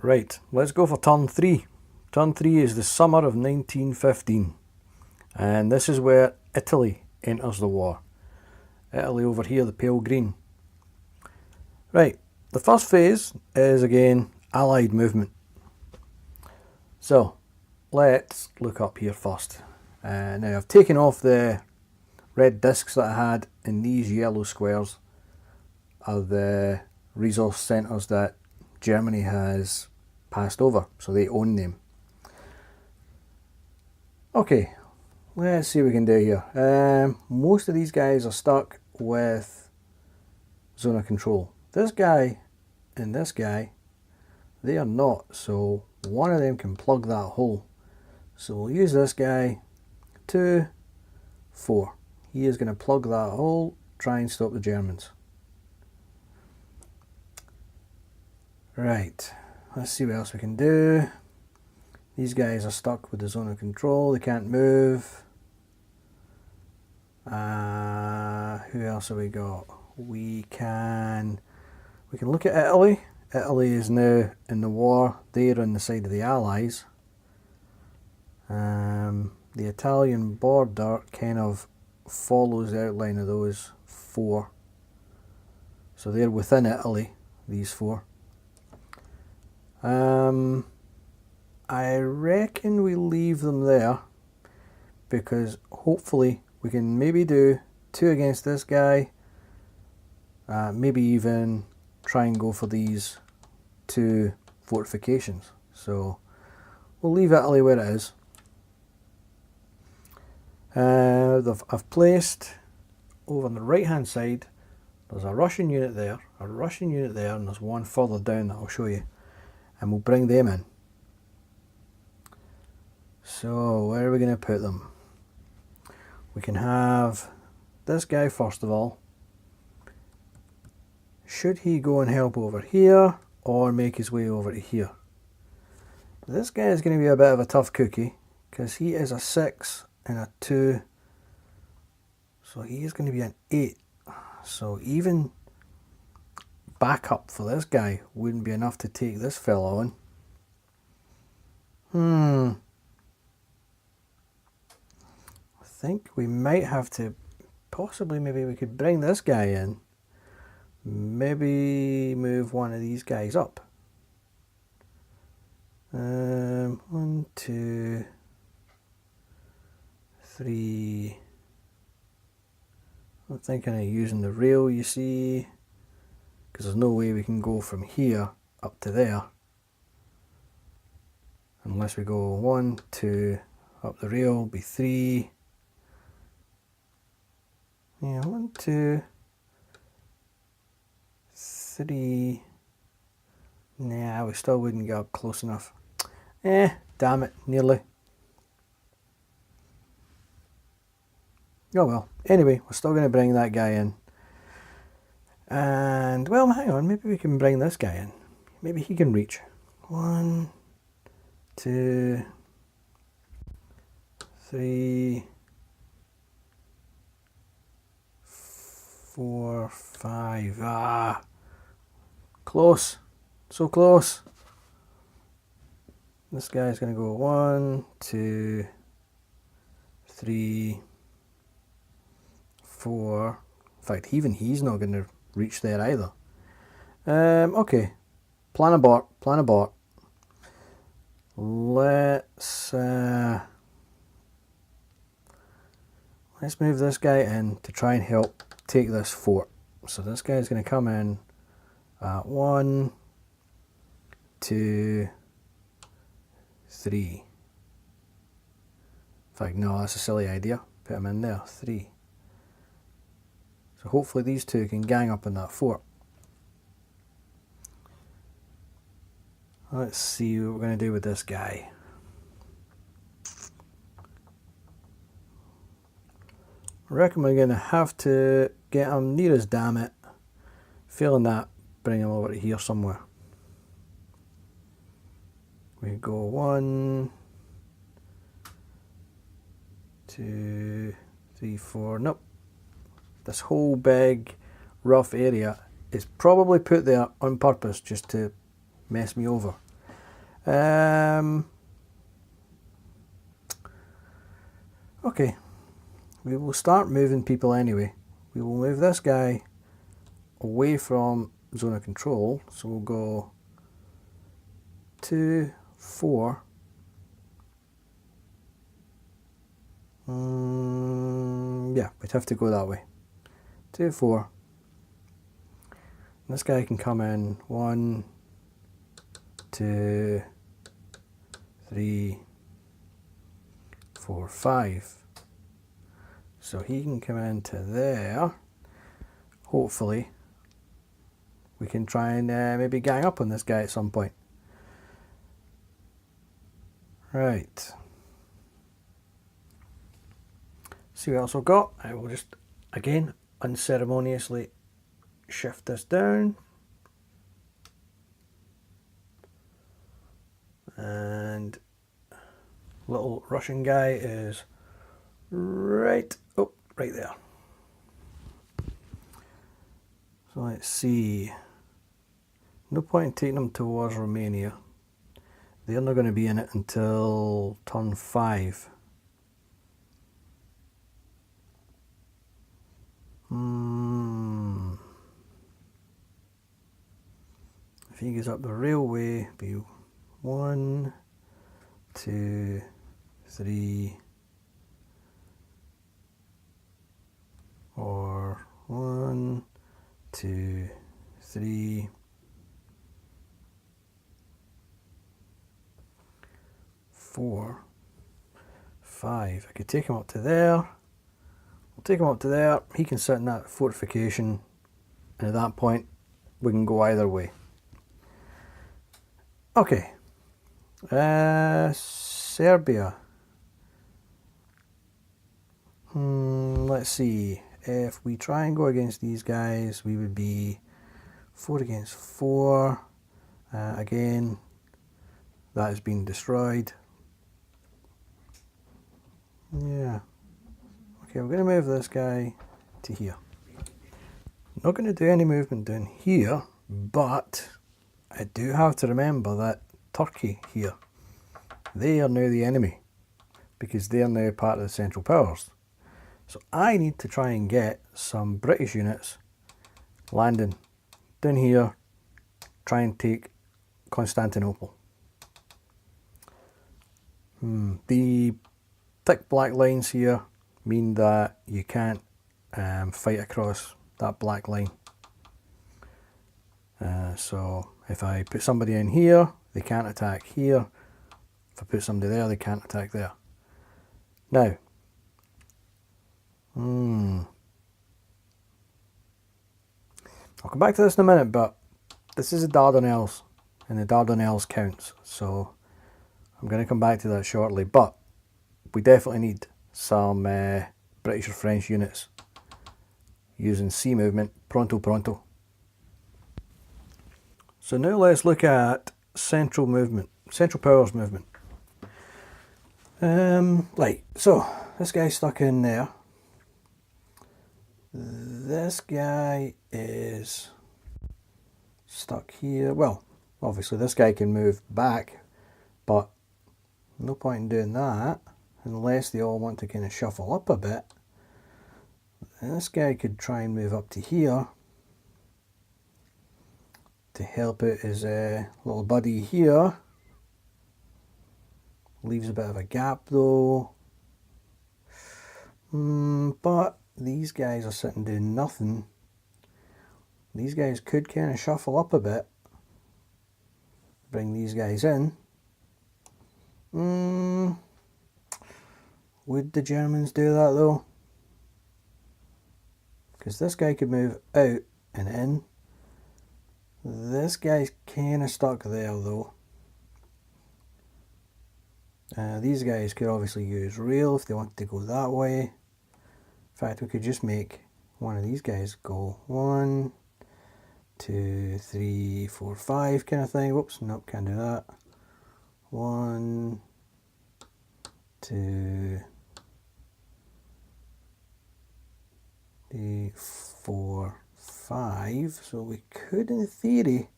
Right, let's go for turn 3. Turn 3 is the summer of 1915, and this is where Italy enters the war. Italy over here, the pale green. Right, the first phase is again Allied movement. So, let's look up here first. Now I've taken off the red discs that I had, and these yellow squares are the resource centres that Germany has passed over, so they own them. Okay, let's see what we can do here. Most of these guys are stuck with zone of control. This guy and this guy, they are not, so one of them can plug that hole. So we'll use this guy, 2, 4. He is going to plug that hole, try and stop the Germans. Right, let's see what else we can do. These guys are stuck with the zone of control, they can't move. Who else have we got? We can look at Italy. Italy is now in the war. They're on the side of the Allies. The Italian border kind of follows the outline of those 4. So they're within Italy, these 4. I reckon we leave them there because hopefully we can maybe do 2 against this guy, maybe even try and go for these 2 fortifications. So we'll leave Italy where it is. I've placed over on the right hand side, there's a Russian unit there, and there's one further down that I'll show you, and we'll bring them in. So where are we going to put them? We can have this guy first of all. Should he go and help over here or make his way over to here? This guy is going to be a bit of a tough cookie because he is a 6 and a 2. So he is going to be an 8. So even backup for this guy wouldn't be enough to take this fella on. I think we might have to possibly, maybe we could bring this guy in. Maybe move one of these guys up. 1, 2, 3. I'm thinking of using the rail, you see, because there's no way we can go from here up to there unless we go 1, 2 up the rail, be 3. Yeah, 1, 2, 3. Nah, we still wouldn't get up close enough. Damn it, nearly. Oh well. Anyway, we're still going to bring that guy in. And, well, hang on, maybe we can bring this guy in. Maybe he can reach. 1, 2, 3, 4, 5. Close. So close. This guy's going to go 1, 2, 3, 4. In fact, even he's not going to reach there either. Okay. Plan abort. Let's move this guy in to try and help take this fort. So this guy's going to come in at 1, 2, 3. In fact, no, that's a silly idea. Put him in there, 3. So hopefully these 2 can gang up in that fort. Let's see what we're going to do with this guy. I reckon we're going to have to get him near us, damn it. Failing that, bring him over to here somewhere. We go 1, 2, 3, 4. Nope. This whole big rough area is probably put there on purpose just to mess me over. Okay, we will start moving people anyway. We will move this guy away from zone of control, so we'll go 2, 4. Yeah, we'd have to go that way. 2, 4. This guy can come in 1, 2, 3, 4, 5. So he can come into there. Hopefully we can try and maybe gang up on this guy at some point. Right. See what else I've got. I will just, again, unceremoniously shift this down. And little Russian guy is right there. So let's see. No point in taking them towards Romania. They're not going to be in it until turn 5. If he goes up the railway, it'll be 1, 2, 3, or 1, 2, 3, 4, 5. I could take him up to there. We'll take him up to there. He can sit in that fortification, and at that point we can go either way. Okay. Serbia. Let's see. If we try and go against these guys, we would be 4 against 4. Again, that has been destroyed. Yeah. Okay, we're going to move this guy to here. Not going to do any movement down here, but I do have to remember that Turkey here, they are now the enemy because they are now part of the Central Powers. So I need to try and get some British units landing down here, try and take Constantinople. The thick black lines here mean that you can't fight across that black line. So if I put somebody in here, they can't attack here. If I put somebody there, they can't attack there. Now, I'll come back to this in a minute, but this is the Dardanelles, and the Dardanelles counts. So I'm going to come back to that shortly, but we definitely need some British or French units using sea movement pronto pronto. So now let's look at central movement, Central Powers movement. Right, so this guy's stuck in there. This guy is stuck here. Well, obviously this guy can move back, but no point in doing that unless they all want to kind of shuffle up a bit. And this guy could try and move up to here to help out his little buddy here. Leaves a bit of a gap though. But these guys are sitting doing nothing. These guys could kind of shuffle up a bit. Bring these guys in. Would the Germans do that though? Because this guy could move out and in. This guy's kind of stuck there though. These guys could obviously use rail if they wanted to go that way. In fact, we could just make one of these guys go 1, 2, 3, 4, 5 kind of thing. Whoops, nope, can't do that. 1, 2, 3, 4, 5. So we could, in theory,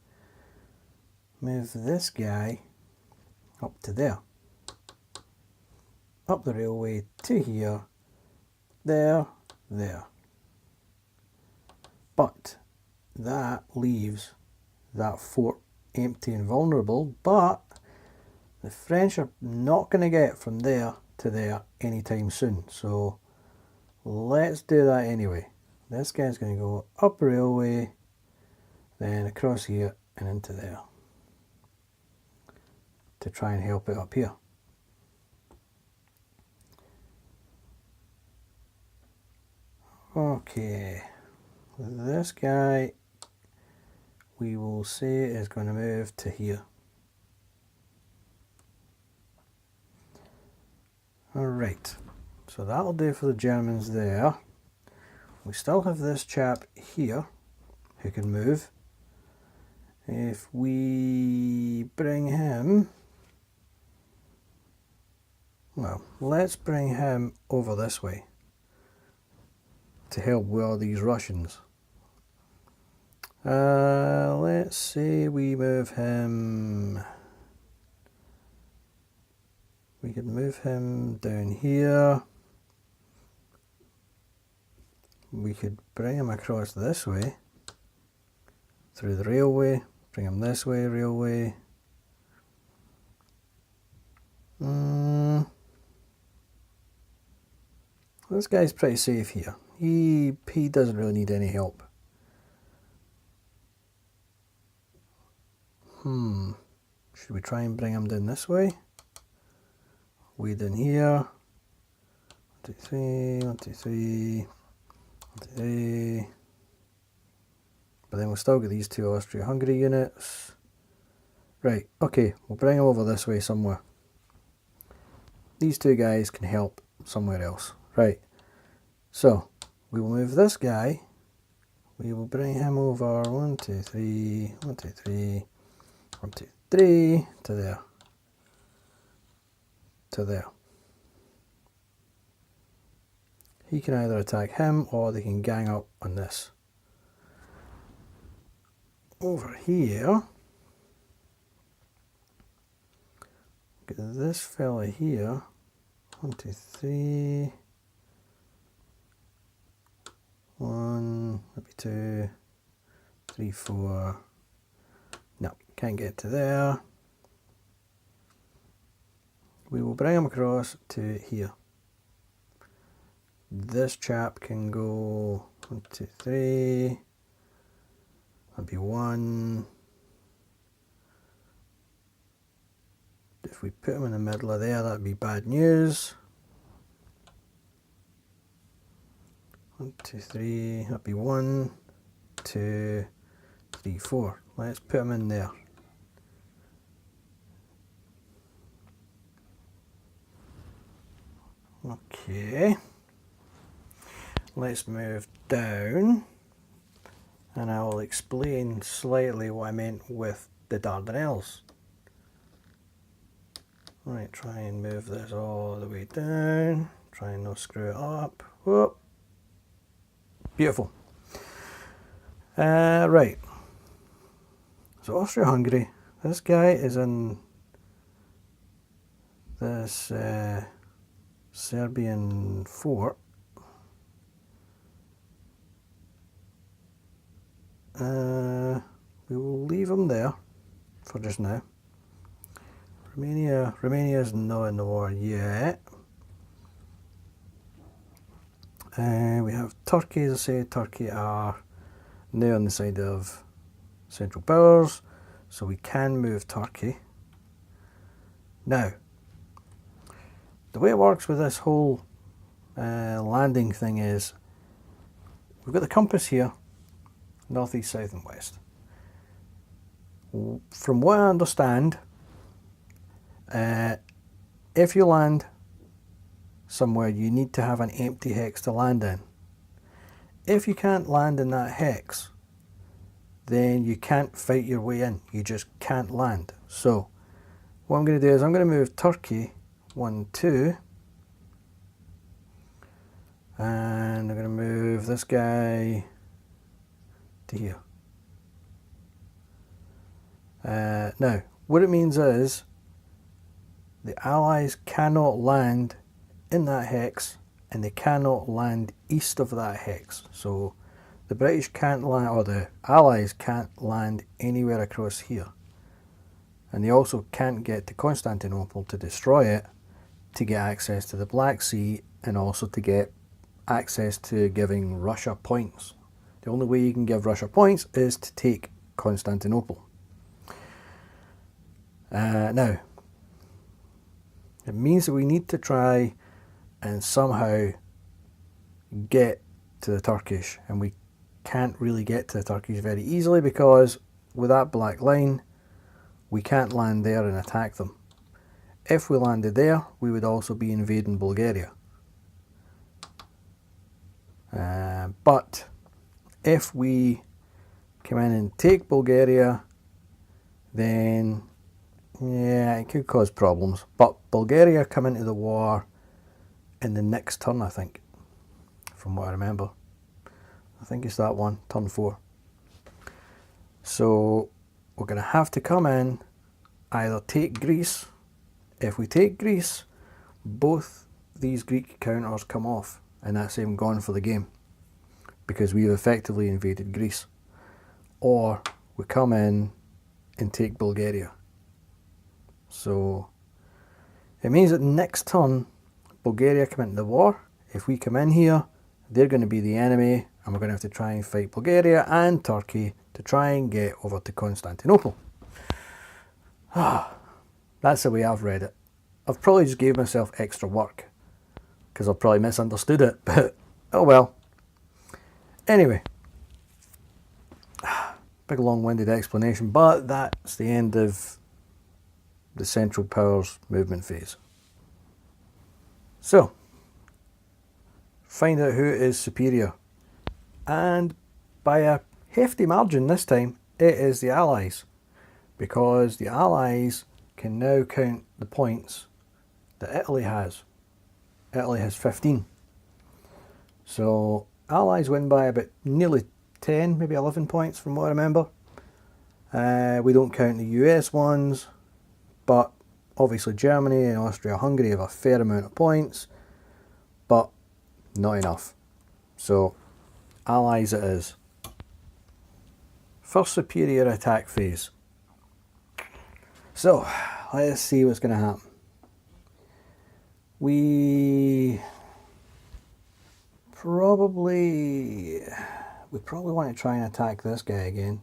move this guy up to there, up the railway to here, there, there. But that leaves that fort empty and vulnerable, but the French are not going to get from there to there anytime soon. So let's do that anyway. This guy's going to go up railway, then across here and into there to try and help it up here. Okay, this guy we will say is going to move to here. Alright, so that'll do for the Germans there. We still have this chap here who can move. If we bring him, well, let's bring him over this way to help with all these Russians. Let's say we move him. We could move him down here. We could bring him across this way through the railway. Bring him this way, railway. This guy's pretty safe here. He doesn't really need any help. Should we try and bring him down this way? Way down here. 1, 2, 3, 1, 2, 3, 1, 2, 3. But then we'll still get these two Austria-Hungary units. Right, okay, we'll bring them over this way somewhere. These two guys can help somewhere else. Right, so we will move this guy. We will bring him over 1, 2, 3, 1, 2, 3, 1, 2, 3 to there. To there. He can either attack him or they can gang up on this. Over here, get this fella here. 1, 2, 3. 1, maybe 2, 3, 4. No, can't get to there. We will bring him across to here. This chap can go 1, 2, 3. That'd be 1. If we put him in the middle of there, that'd be bad news. 1, 2, 3. That'd be 1, 2, 3, 4. Let's put him in there. Okay. Let's move down. And I will explain slightly what I meant with the Dardanelles. Right, try and move this all the way down. Try and not screw it up. Whoop. Beautiful. Right. So Austria-Hungary. This guy is in this Serbian fort. We will leave him there for just now. Romania is not in the war yet. We have Turkey, as I say. Turkey are now on the side of Central Powers, so we can move Turkey. Now, the way it works with this whole landing thing is we've got the compass here. North, east, south and west. From what I understand, if you land somewhere, you need to have an empty hex to land in. If you can't land in that hex, then you can't fight your way in. You just can't land. So what I'm going to do is I'm going to move Turkey 1, 2. And I'm going to move this guy to here. Now, what it means is the Allies cannot land in that hex, and they cannot land east of that hex. So the British can't land, or the Allies can't land anywhere across here. And they also can't get to Constantinople to destroy it, to get access to the Black Sea, and also to get access to giving Russia points. The only way you can give Russia points is to take Constantinople. Now, it means that we need to try and somehow get to the Turkish, and we can't really get to the Turkish very easily because with that black line we can't land there and attack them. If we landed there, we would also be invading Bulgaria. But if we come in and take Bulgaria, then yeah, it could cause problems. But Bulgaria come into the war in the next turn, I think, from what I remember. I think it's that one, turn 4. So we're going to have to come in, either take Greece. If we take Greece, both these Greek counters come off, and that's him gone for the game, because we've effectively invaded Greece. Or we come in and take Bulgaria. So it means that next turn Bulgaria come into the war. If we come in here, they're going to be the enemy, and we're going to have to try and fight Bulgaria and Turkey to try and get over to Constantinople. That's the way I've read it. I've probably just gave myself extra work because I've probably misunderstood it, but oh well. Anyway, big long-winded explanation, but that's the end of the Central Powers movement phase. So, find out who is superior. And by a hefty margin this time, it is the Allies. Because the Allies can now count the points that Italy has. Italy has 15. So, Allies win by about nearly 10, maybe 11 points from what I remember. We don't count the US ones, but obviously Germany and Austria-Hungary have a fair amount of points, but not enough. So, Allies it is. First superior attack phase. So, let's see what's going to happen. We probably want to try and attack this guy again,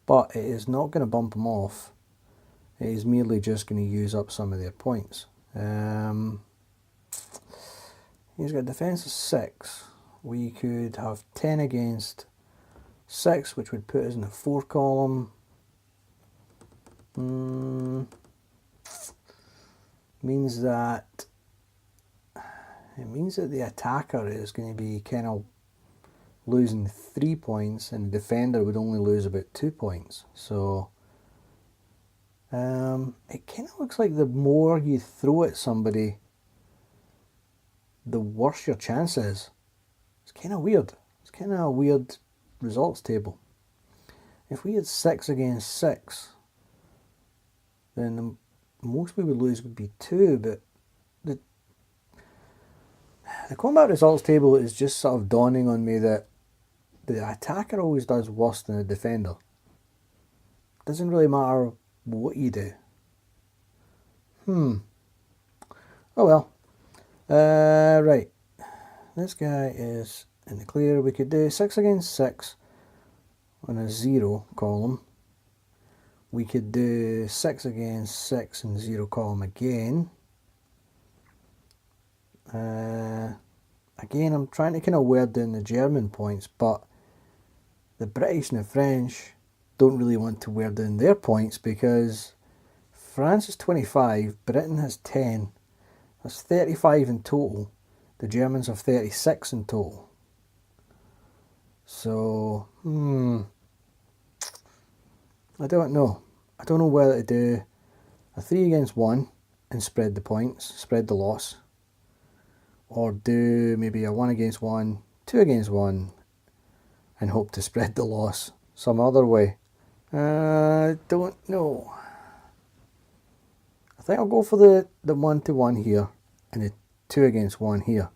but it is not going to bump him off. It is merely just going to use up some of their points. He's got a defense of 6. We could have 10 against 6, which would put us in the 4 column. Means that the attacker is going to be kind of losing 3 points, and the defender would only lose about 2 points. So it kind of looks like the more you throw at somebody, the worse your chance is. It's kind of weird. It's kind of a weird results table. If we had 6 against 6, then the most we would lose would be 2, but the combat results table is just sort of dawning on me that the attacker always does worse than the defender. Doesn't really matter what you do. Oh well. Right. This guy is in the clear. We could do 6 against 6 on a 0 column. We could do 6 against 6 in 0 column again. Again, I'm trying to kind of wear down the German points, but the British and the French don't really want to wear down their points because France is 25, Britain has 10. That's 35 in total. The Germans have 36 in total. So, I don't know. I don't know whether to do a 3 against 1 and spread the points, spread the loss. Or do maybe a 1 against 1, 2 against 1, and hope to spread the loss some other way. I don't know. I think I'll go for the 1-to-1 here and the 2 against 1 here.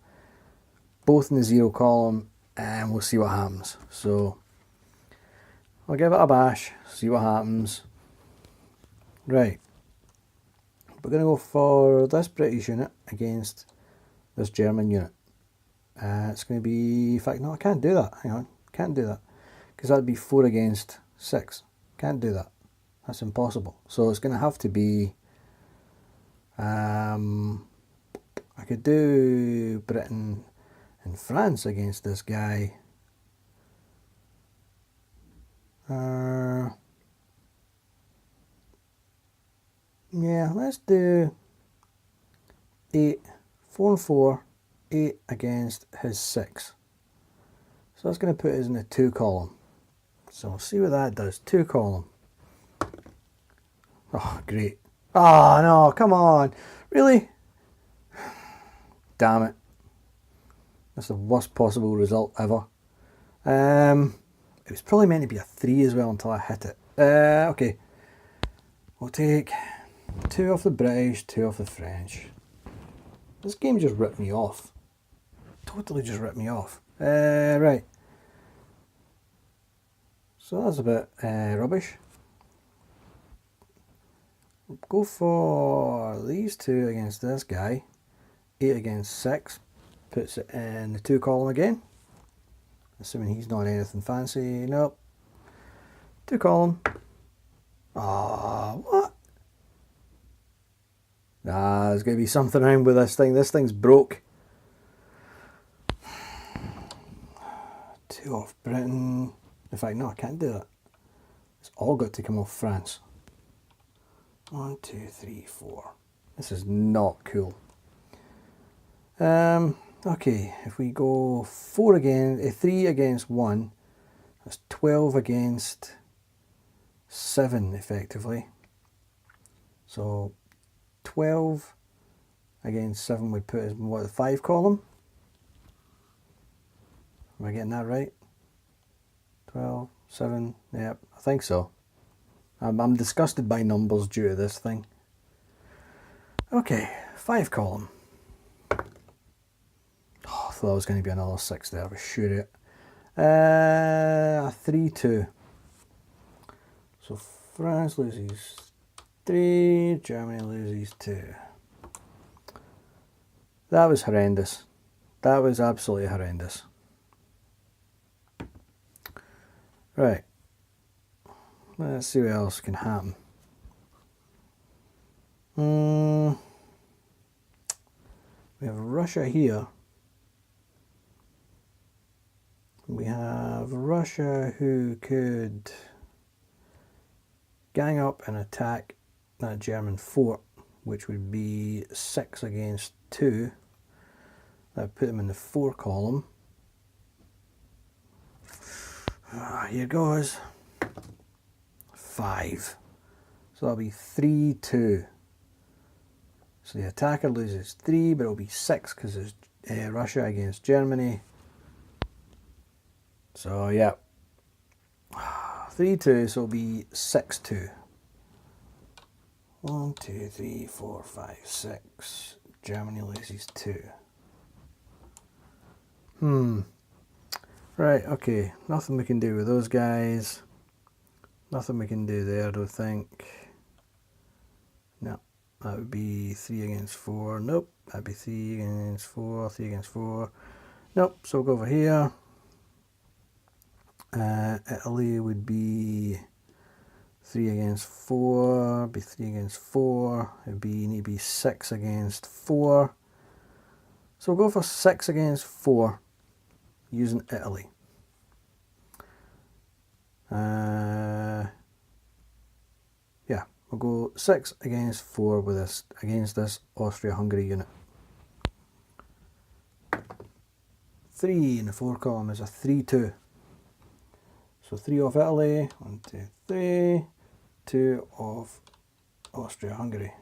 Both in the 0 column, and we'll see what happens. So I'll give it a bash, see what happens. Right. We're going to go for this British unit against this German unit. It's going to be, in fact, no, I can't do that. Hang on, can't do that. Because that would be 4 against 6. Can't do that. That's impossible. So it's going to have to be, I could do Britain and France against this guy. Yeah, let's do 8, 4 and 4, 8 against his 6. So that's going to put us in the 2 column. So we'll see what that does. 2 column. Oh, great. Oh, no, come on. Really? Damn it. That's the worst possible result ever. It was probably meant to be a 3 as well until I hit it. Okay. We'll take 2 off the British, 2 off the French. This game just ripped me off. Totally just ripped me off. Right. So that's a bit rubbish. Go for these 2 against this guy. 8 against 6. Puts it in the 2 column again. Assuming he's not anything fancy. Nope. 2 column. Ah, what? Nah, there's going to be something wrong with this thing. This thing's broke. 2 off Britain. In fact, no, I can't do that. It's all got to come off France. 1, 2, 3, 4. This is not cool. Okay, if we go 4 again, 3 against 1, that's 12 against 7 effectively. So 12 against 7 would put us in what, the 5 column? Am I getting that right? 12, 7, yep, I think so. I'm disgusted by numbers due to this thing. Okay, 5 column. Oh, I thought there was going to be another 6 there, I was sure it. 3-2. So France loses 3, Germany loses 2. That was horrendous. That was absolutely horrendous. Right. Let's see what else can happen. We have Russia here. We have Russia who could gang up and attack that German fort, which would be 6 against 2. That would put them in the 4 column. Here goes. 5. So that'll be 3-2. So the attacker loses 3, but it'll be 6 because it's Russia against Germany. So yeah, 3-2, so it'll be 6-2. 1, 2, 3, 4, 5, 6. Germany loses 2. Right, okay. Nothing we can do with those guys. Nothing we can do there, I don't think. No, that would be 3 against 4. Nope, that'd be 3 against 4, 3 against 4. Nope, so we'll go over here. Italy would be 3 against 4, be 3 against 4, it'd need to be 6 against 4. So we'll go for 6 against 4 using Italy. Yeah, we'll go 6 against 4 with this against this Austria-Hungary unit. 3 in the 4 column is a 3-2. So 3 off Italy, 1, 2, 3, 2 off Austria-Hungary.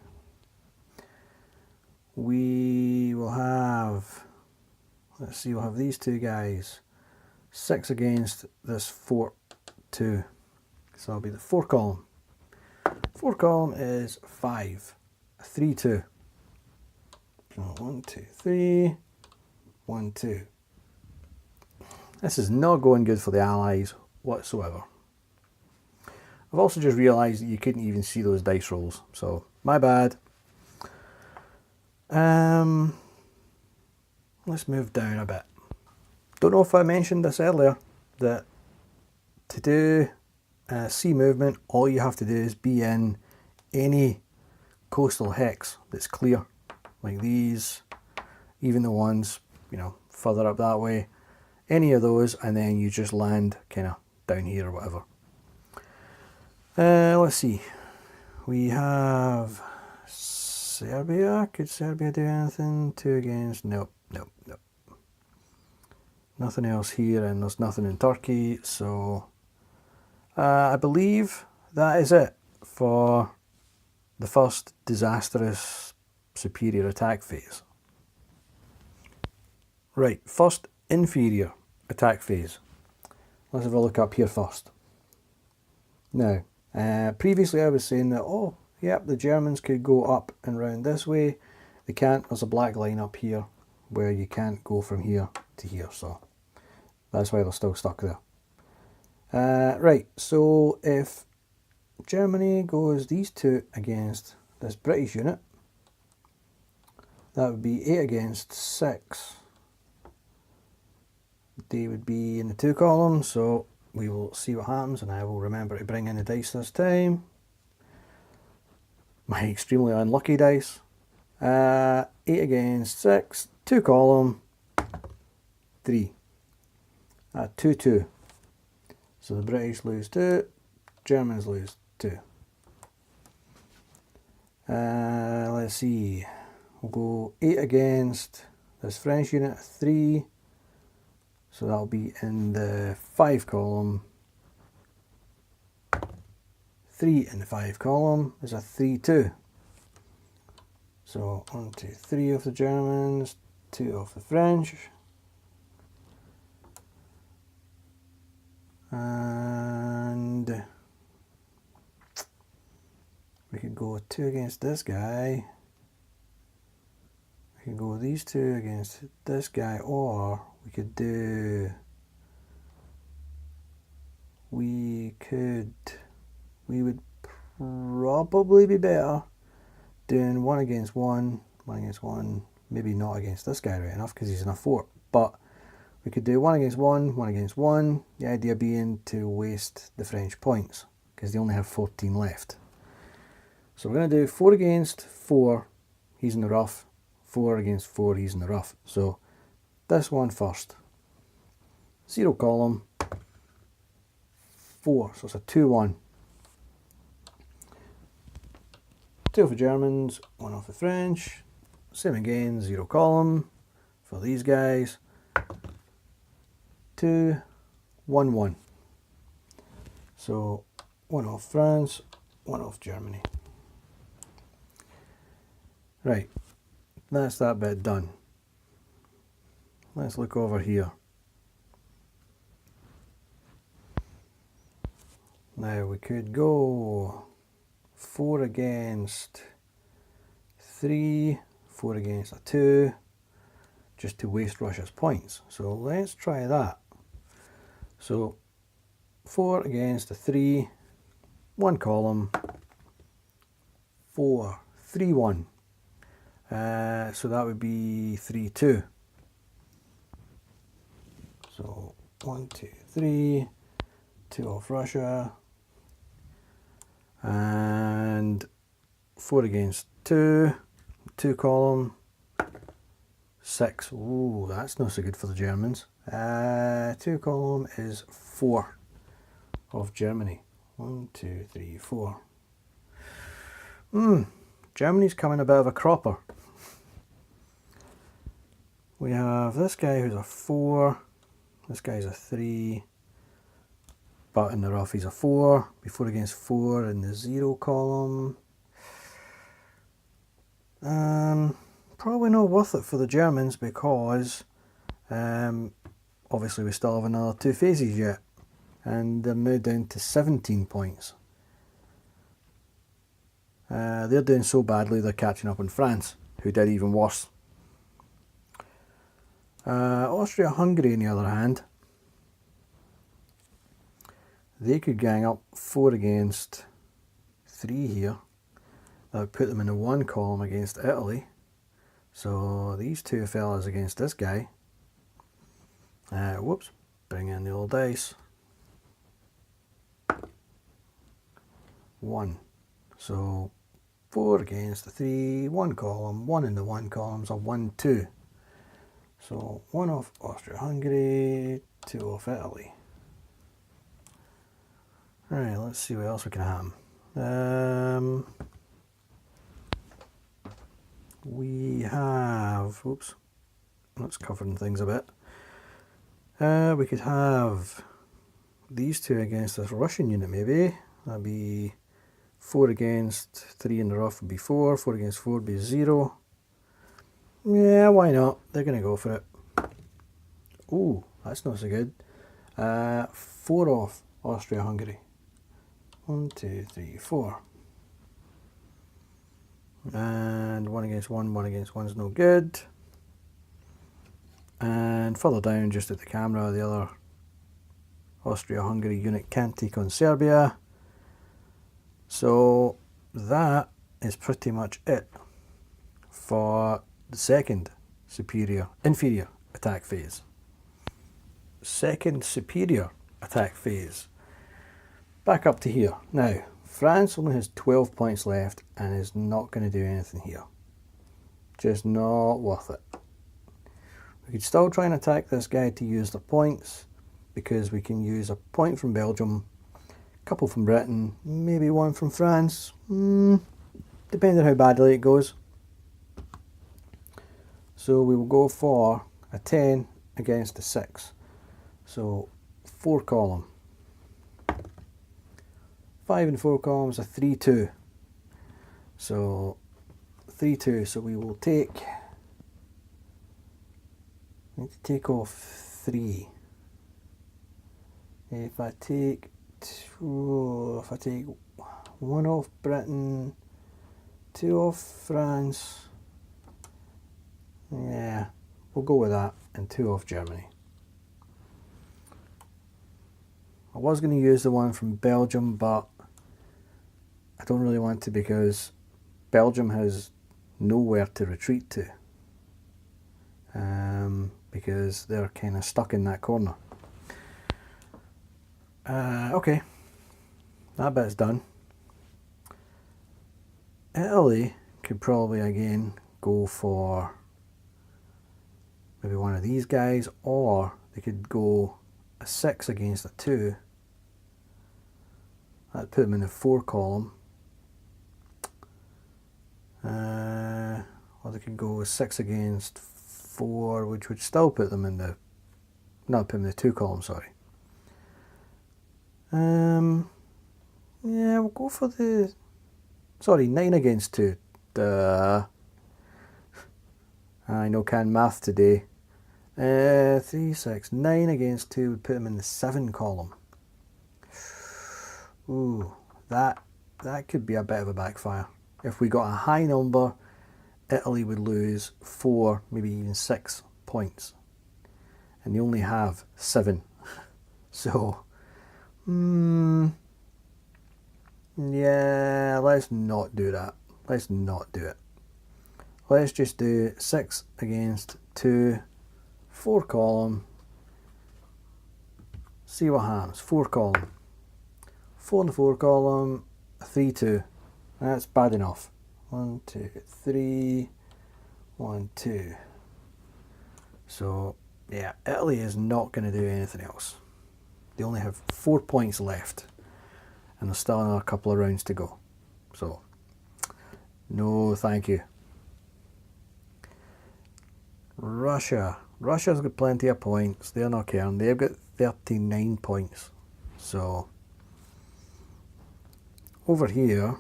We will have, let's see, we'll have these 2 guys. 6 against this fort 2. So that'll be the 4 column. 4 column is 5. a 3-2. So 1, 2, 3, 1, 2. This is not going good for the Allies whatsoever. I've also just realised that you couldn't even see those dice rolls, so my bad. Let's move down a bit. Don't know if I mentioned this earlier, that to do sea movement, all you have to do is be in any coastal hex that's clear, like these, even the ones, you know, further up that way, any of those, and then you just land kind of down here or whatever. Let's see, we have Serbia. Could Serbia do anything? 2 against, nope, nope, nope. Nothing else here, and there's nothing in Turkey, so I believe that is it for the first disastrous superior attack phase. Right, first inferior attack phase. Let's have a look up here first. Now, previously I was saying that, oh, yep, the Germans could go up and round this way. They can't. There's a black line up here where you can't go from here to here, so that's why they're still stuck there. Right, so if Germany goes these two against this British unit, that would be 8 against 6. They would be in the 2 column, so we will see what happens, and I will remember to bring in the dice this time. My extremely unlucky dice. 8 against 6, 2 column, 3. 2-2. So the British lose 2, Germans lose 2. Let's see, we'll go 8 against this French unit, 3. So that'll be in the 5 column. 3 in the 5 column is a 3-2. So 1, 2, 3 of the Germans, 2 of the French. And we could go 2 against this guy. We could go these 2 against this guy, or we could do, we would probably be better doing 1 against 1, 1 against 1, maybe not against this guy right enough because he's in a fort, but we could do 1 against 1, 1 against 1, the idea being to waste the French points because they only have 14 left. So we're going to do 4 against 4, he's in the rough, 4 against 4, he's in the rough. So this one first. 0 column, 4, so it's a 2-1. 2 of the Germans, 1 of the French. Same again, 0 column for these guys. 2, 1, 1. So 1 off France, 1 off Germany. Right, that's that bit done. Let's look over here. Now we could go 4 against 3, 4 against a 2, just to waste Russia's points. So let's try that. So 4 against a 3, 1 column, 4, 3, 1. So that would be 3-2. So 1, 2, 3, 2 off Russia, and 4 against 2, 2 column, 6. Ooh, that's not so good for the Germans. 2 column is 4 of Germany. 1, 2, 3, 4. Germany's coming a bit of a cropper. We have this guy who's a 4, this guy's a 3, but in the rough he's a 4, be 4 against 4 in the 0 column. Probably not worth it for the Germans because obviously we still have another 2 phases yet, and they're now down to 17 points. They're doing so badly they're catching up on France, who did even worse. Austria-Hungary, on the other hand, they could gang up 4 against 3 here. That would put them in the 1 column against Italy. So these 2 fellas against this guy. Whoops, bring in the old dice. 1. So 4 against the 3, 1 column, 1 in the 1 columns, a 1, 2. So 1 off Austria-Hungary, 2 off Italy. Alright, let's see what else we can have. We have, oops, that's covering things a bit. We could have these 2 against this Russian unit maybe. That'd be 4 against 3 in the rough would be 4, 4 against 4 would be 0. Yeah, why not? They're going to go for it. Ooh, that's not so good. 4 off Austria-Hungary. 1, 2, 3, 4. And 1 against 1, 1 against 1's no good. And further down, just at the camera, the other Austria-Hungary unit can't take on Serbia. So that is pretty much it for the second inferior attack phase. Second superior attack phase. Back up to here. Now, France only has 12 points left and is not going to do anything here. Just not worth it. We could still try and attack this guy to use the points, because we can use a point from Belgium, a couple from Britain, maybe 1 from France, depending on how badly it goes. So we will go for a 10 against a 6. So 4 column. 5 and 4 columns, a 3, 2. So 3, 2. So we will take. Need to take off 3. If I take 1 off Britain, 2 off France. Yeah, we'll go with that, and 2 off Germany. I was going to use the one from Belgium, but I don't really want to, because Belgium has nowhere to retreat to, because they're kind of stuck in that corner. Okay, that bit's done. Italy could probably again go for maybe one of these guys, or they could go a 6 against a 2. That'd put them in the 4 column. Or they could go a 6 against 4, which would still put them in the, not put them in the 2 column, sorry. Yeah, we'll go for the, sorry, 9 against 2. I know can math today. 3, 6, 9 against 2 would put them in the 7 column. Ooh, that could be a bit of a backfire. If we got a high number, Italy would lose 4, maybe even 6 points. And they only have 7. So, yeah, let's not do that. Let's not do it. Let's just do 6 against 2, 4 column. See what happens. 4 column. 4 in the 4 column, 3, 2. That's bad enough. 1, 2, 3, 1, 2. So, yeah, Italy is not going to do anything else. They only have 4 points left, and there's still another couple of rounds to go. So, no thank you. Russia's got plenty of points. They're not caring. They've got 39 points. So, over here,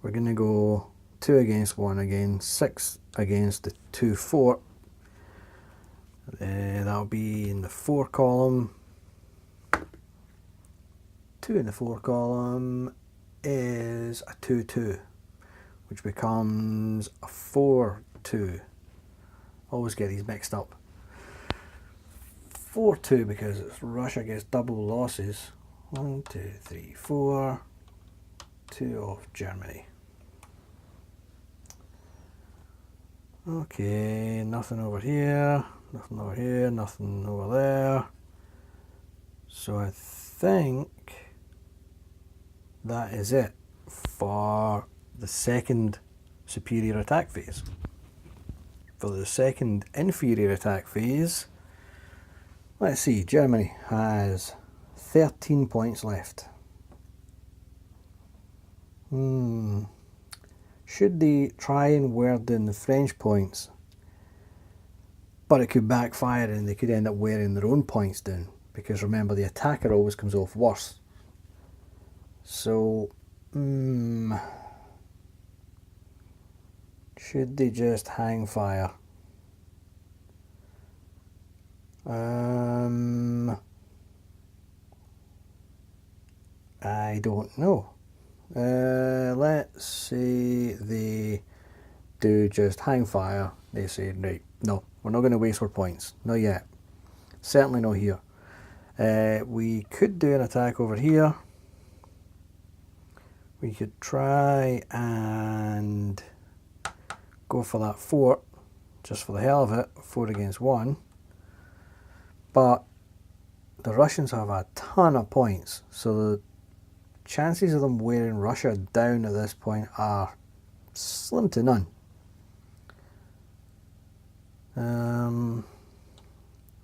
we're going to go 2 against 1 again, 6 against the 2 fort. That'll be in the 4 column. 2 in the 4 column. is a 2-2, which becomes a 4-2. Always get these mixed up. 4-2 because Russia gets double losses. 1, 2, 3, 4. 2 of Germany. Okay, nothing over here, nothing over here, nothing over there. So I think that is it for the second superior attack phase. For the second inferior attack phase, let's see, Germany has 13 points left. Should they try and wear down the French points? But it could backfire and they could end up wearing their own points down. Because remember, the attacker always comes off worse. So, should they just hang fire? I don't know. Let's say they do just hang fire. They say, right, no, we're not going to waste our points. Not yet. Certainly not here. We could do an attack over here. We could try and go for that fort, just for the hell of it, 4 against 1. But the Russians have a ton of points, so the chances of them wearing Russia down at this point are slim to none.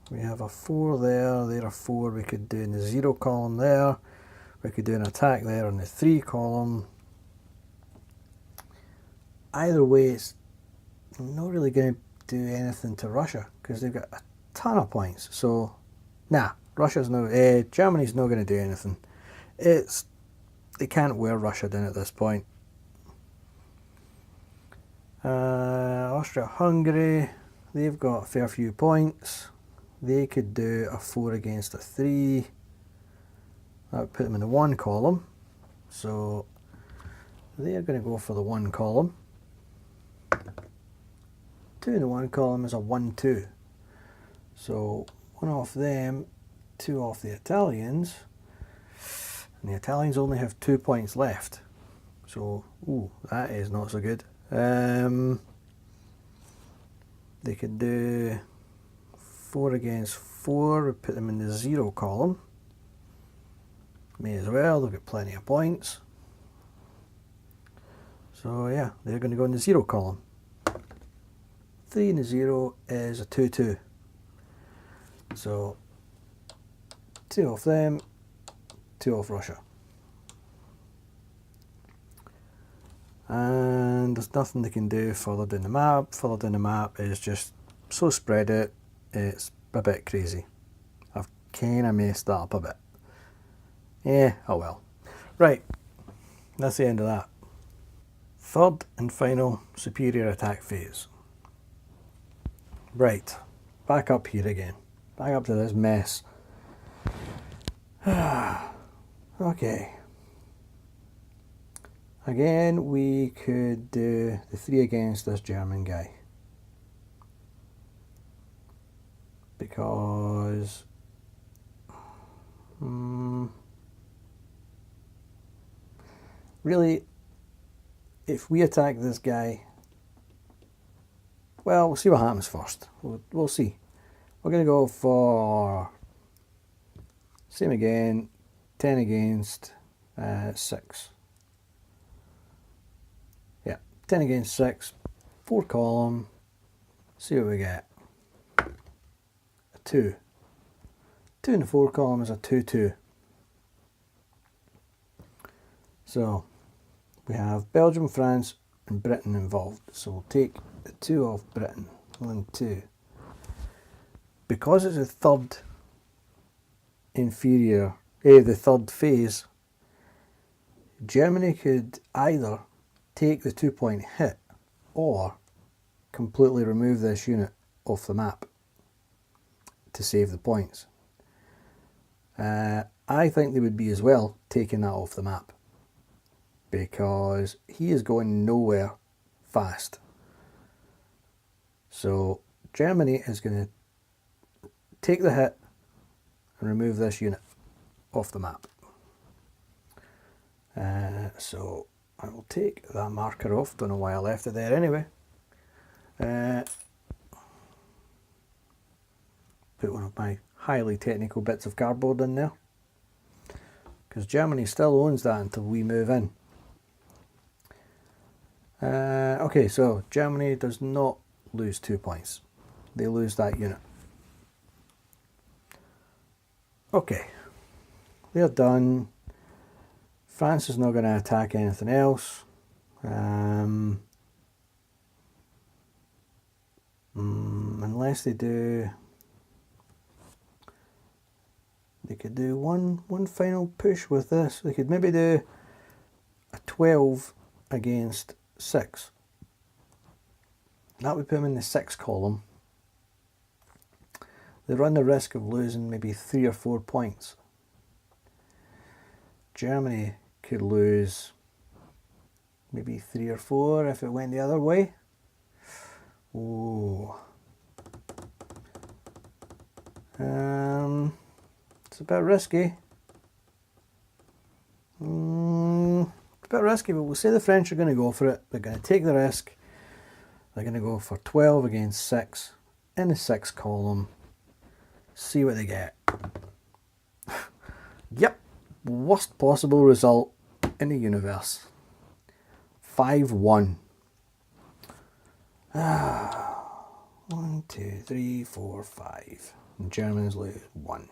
We have a 4 there a 4 we could do in the 0 column there. We could do an attack there on the 3 column. Either way, it's not really going to do anything to Russia because they've got a ton of points. So, nah, Germany's not going to do anything. They can't wear Russia down at this point. Austria-Hungary, they've got a fair few points. They could do a 4 against a 3. That would put them in the 1 column. So they're going to go for the 1 column. 2 in the 1 column is a 1-2. So 1 off them, 2 off the Italians. And the Italians only have 2 points left. So, that is not so good. They could do 4 against 4, we put them in the 0 column. May as well, they've got plenty of points. So yeah, they're going to go in the 0 column. 3 in the 0 is a 2-2. So 2 off them, 2 off Russia. And there's nothing they can do further down the map. Further down the map is just so spread out, it's a bit crazy. I've kind of messed that up a bit. Yeah, oh well. Right, that's the end of that. Third and final superior attack phase. Right, back up here again. Back up to this mess. Okay. Again, we could do the 3 against this German guy. Because really, if we attack this guy, well, we'll see what happens first. We'll see. We're going to go for, same again, 10 against 6. Yeah, 10 against 6, 4 column, see what we get. A 2. 2 in the 4 column is a 2-2. So, we have Belgium, France and Britain involved. So we'll take the 2 off Britain. 1, 2. Because it's the third inferior, the third phase, Germany could either take the 2-point hit or completely remove this unit off the map to save the points. I think they would be as well taking that off the map. because he is going nowhere fast. So Germany is going to take the hit and remove this unit off the map. So I will take that marker off. Don't know why I left it there anyway. Put one of my highly technical bits of cardboard in there, because Germany still owns that until we move in. Okay, so Germany does not lose 2 points. They lose that unit. Okay, they're done. France is not going to attack anything else. Unless they do, they could do one final push with this. They could maybe do a 12 against 6. That would put them in the 6 column. They run the risk of losing maybe 3 or 4 points. Germany could lose maybe 3 or 4 if it went the other way. Ooh. It's a bit risky. It's a bit risky, but we'll say the French are going to go for it. They're going to take the risk. They're going to go for 12 against 6 in the 6 column. See what they get. Yep, worst possible result in the universe. 5-1. 1, 2, 3, 4, 5. And Germans lose 1.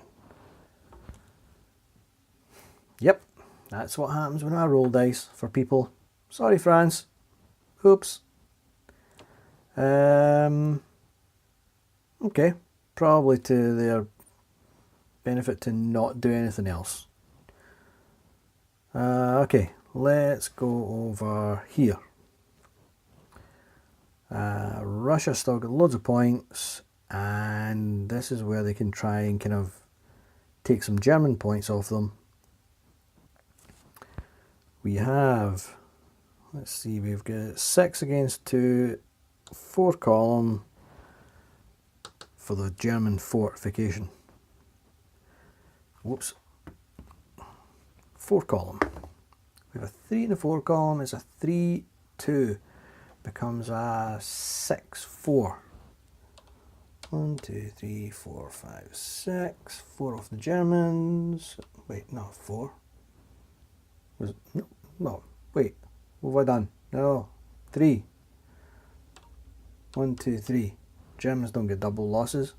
Yep, that's what happens when I roll dice for people. Sorry, France. Oops. Okay, probably to their benefit to not do anything else. Okay, let's go over here. Russia still got loads of points, and this is where they can try and kind of take some German points off them. We have, let's see, we've got 6 against 2, 4 column for the German fortification. Whoops. 4 column. We have a 3 and a 4 column. It's a 3-2. Becomes a 6-4. 1, 2, 3, 4, 5, 6. 4 off the Germans. Wait, no, 4. Was it? No, wait. What have I done? No, 3. 1, 2, 3. Germans don't get double losses.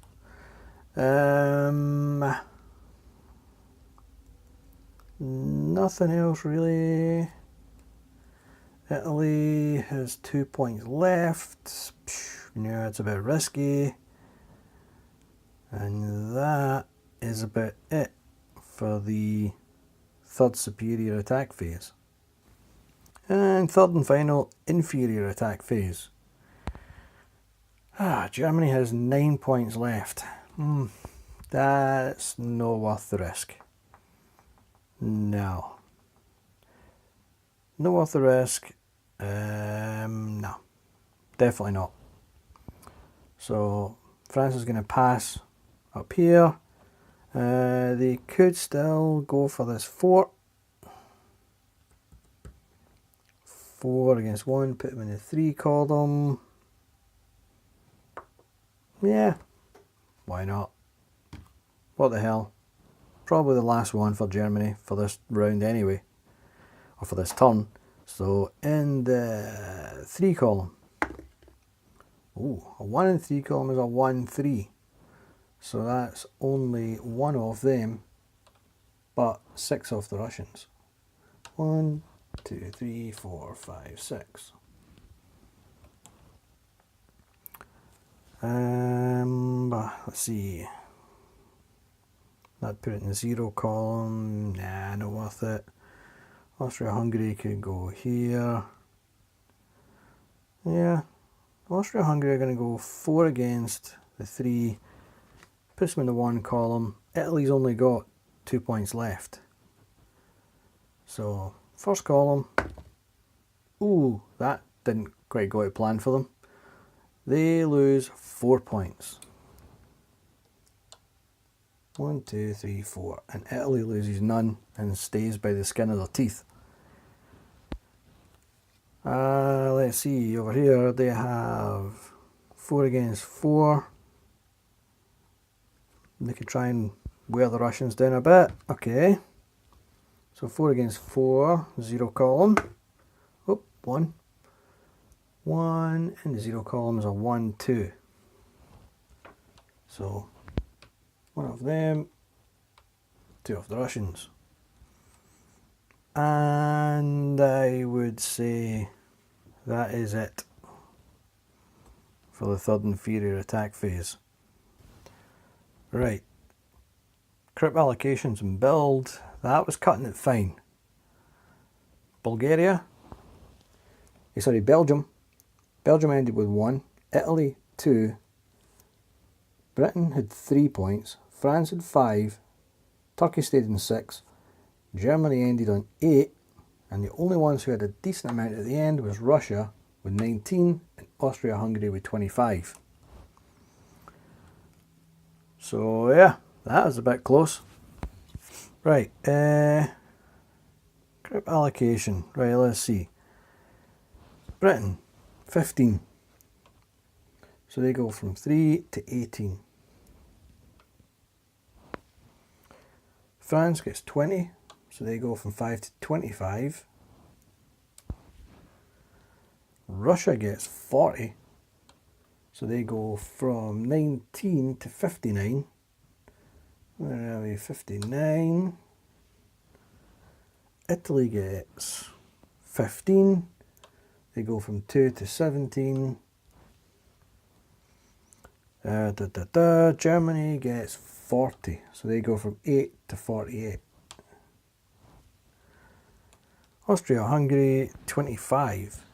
Nothing else really. Italy has 2 points left. Yeah, it's a bit risky. And that is about it for the third superior attack phase. And third and final, inferior attack phase. Germany has 9 points left. That's not worth the risk. No. Not worth the risk. No. Definitely not. So France is going to pass up here. They could still go for this 4. 4 against 1, put them in the 3 column. Yeah, why not? What the hell? Probably the last one for Germany for this round anyway, or for this turn. So in the 3 column, ooh, a 1 in 3 column is a 1-3. So that's only 1 of them, but 6 of the Russians. 1, 2, 3, 4, 5, 6. Let's see. That put it in the 0 column. Nah, not worth it. Austria-Hungary could go here. Yeah, Austria-Hungary are going to go 4 against the 3. Puts them in the 1 column. Italy's only got 2 points left. So, first column, Ooh, that didn't quite go to plan for them. They lose 4 points. 1, 2, 3, 4. And Italy loses none and stays by the skin of their teeth. Let's see, over here they have 4 against 4. They could try and wear the Russians down a bit. Okay. So 4 against 4, 0 column. Oh, 1. 1 and the 0 column is a 1, 2. So 1 of them, 2 of the Russians. And I would say that is it for the third inferior attack phase. Right. CRPA allocations and build, that was cutting it fine. Belgium. Belgium ended with 1, Italy 2, Britain had 3 points, France had 5, Turkey stayed in 6, Germany ended on 8, and the only ones who had a decent amount at the end was Russia with 19 and Austria-Hungary with 25. So yeah, that was a bit close. Right, CRPA allocation. Right, let's see. Britain, 15. So they go from 3 to 18. France gets 20. So they go from 5 to 25. Russia gets 40. So they go from 19 to 59. Where are we? 59. Italy gets 15. They go from 2 to 17. Germany gets 40. So they go from 8 to 48. Austria-Hungary 25.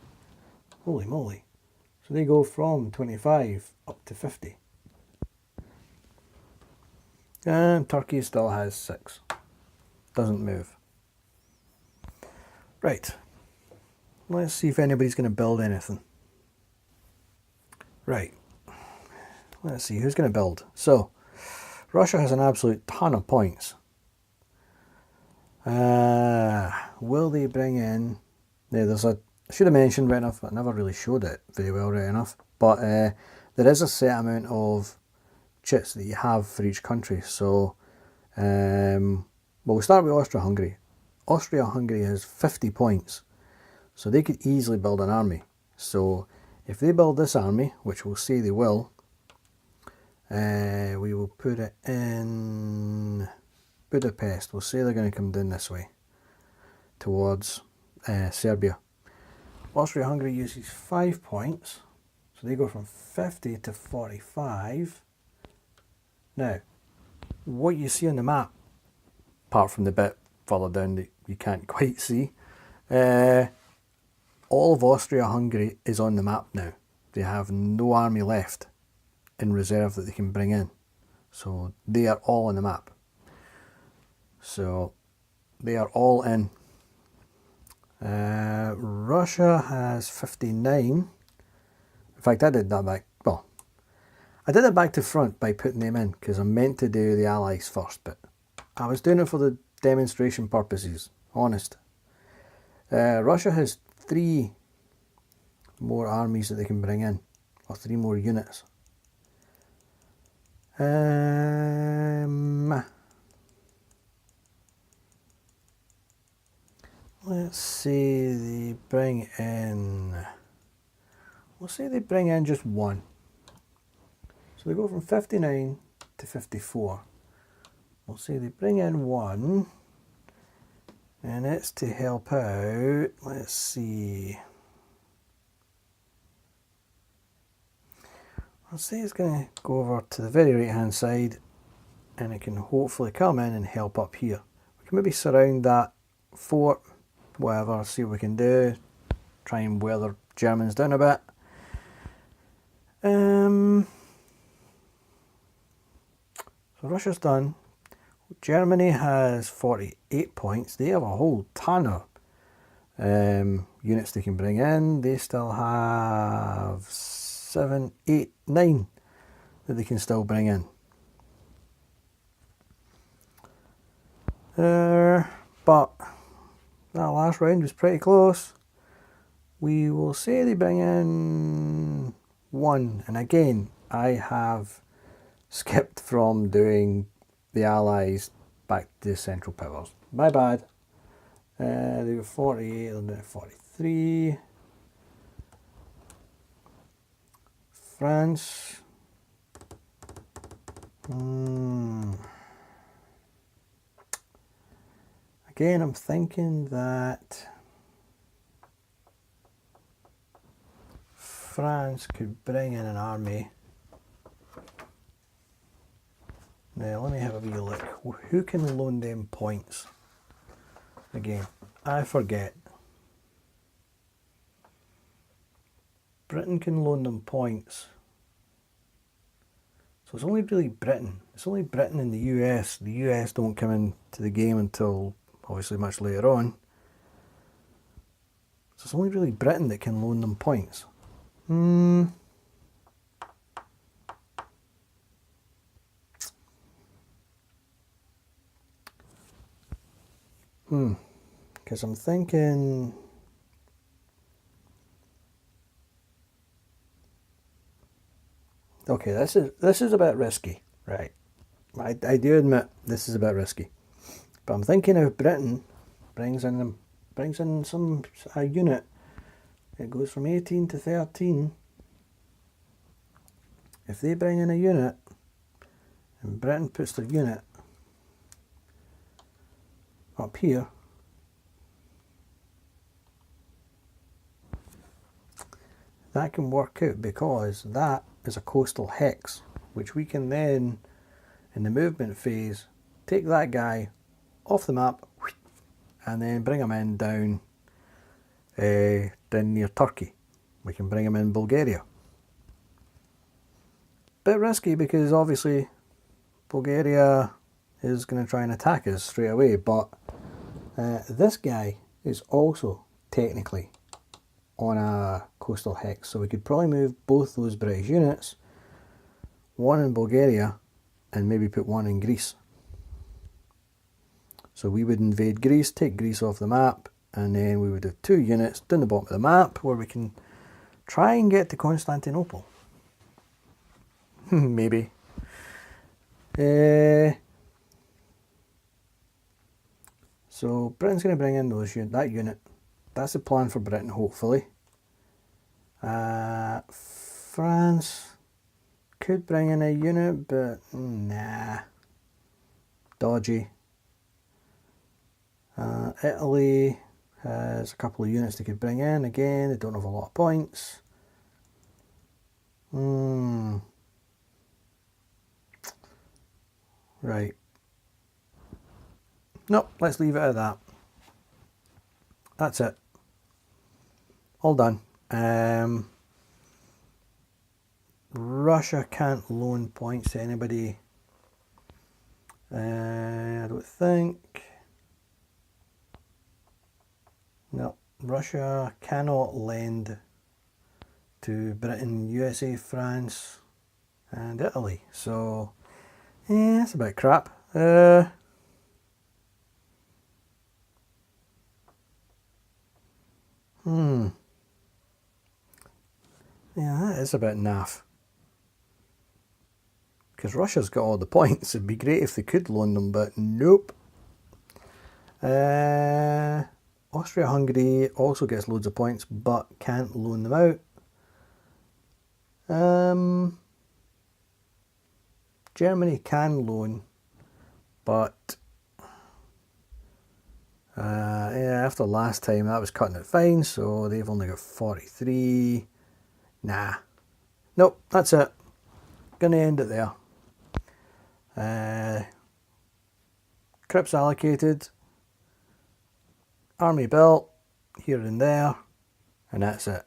Holy moly. So they go from 25 up to 50. And Turkey still has 6. Doesn't move. Right. Let's see if anybody's going to build anything. Right. Let's see who's going to build. So, Russia has an absolute ton of points. Will they bring in... Yeah, there's a... I should have mentioned right enough, but I never really showed it very well right enough. But there is a set amount of chits that you have for each country. So, well, we'll start with Austria-Hungary. Austria-Hungary has 50 points. So they could easily build an army. So if they build this army, which we'll say they will, we will put it in Budapest. We'll say they're going to come down this way towards Serbia. Austria-Hungary uses 5 points. So they go from 50 to 45. Now, what you see on the map, apart from the bit further down that you can't quite see, all of Austria-Hungary is on the map now. They have no army left in reserve that they can bring in. So they are all on the map. So they are all in. Russia has 59. In fact, I did that back, well, I did it back to front by putting them in because I meant to do the Allies first, but I was doing it for the demonstration purposes, honest. Russia has 3 more armies that they can bring in, or 3 more units. Let's say they bring in, we'll say they bring in just 1. So they go from 59 to 54. We'll say they bring in 1, and it's to help out, let's see, I'll say it's going to go over to the very right hand side, and it can hopefully come in and help up here. We can maybe surround that fort, whatever, see what we can do, try and wear the Germans down a bit. So Russia's done. Germany has 48 points. They have a whole ton of units they can bring in. They still have 7, 8, 9 that they can still bring in. But that last round was pretty close. We will say they bring in 1, and again I have skipped from doing the allies back to the central powers. My bad. They were 48, they're now 43. France. Again, I'm thinking that France could bring in an army. Now, let me have a wee look. Who can loan them points? Again, I forget. Britain can loan them points. So it's only really Britain. It's only Britain and the US. The US don't come into the game until obviously much later on. So it's only really Britain that can loan them points. Because I'm thinking... Okay, this is a bit risky, right? I do admit this is a bit risky. But I'm thinking if Britain brings in some unit, it goes from 18 to 13. If they bring in a unit, and Britain puts their unit up here, that can work out because that is a coastal hex, which we can then, in the movement phase, take that guy off the map and then bring him in down near Turkey. We can bring him in Bulgaria. Bit risky because obviously Bulgaria is going to try and attack us straight away, but this guy is also technically on a coastal hex, so we could probably move both those British units, one in Bulgaria and maybe put one in Greece. So we would invade Greece, take Greece off the map, and then we would have 2 units down the bottom of the map where we can try and get to Constantinople. Maybe. So Britain's going to bring in that unit. That's the plan for Britain, hopefully. France could bring in a unit, but nah. Dodgy. Italy has a couple of units they could bring in. Again, they don't have a lot of points. Right. Nope, let's leave it at that. That's it. All done. Russia can't loan points to anybody. I don't think. No, Russia cannot lend to Britain, USA, France, and Italy. So, yeah, that's a bit crap. Yeah, that is a bit naff. Because Russia's got all the points. It'd be great if they could loan them, but nope. Austria-Hungary also gets loads of points, but can't loan them out. Germany can loan, but yeah, after last time that was cutting it fine, so they've only got 43. Nah. Nope, that's it. Gonna end it there. Crips allocated. Army built here and there, and that's it.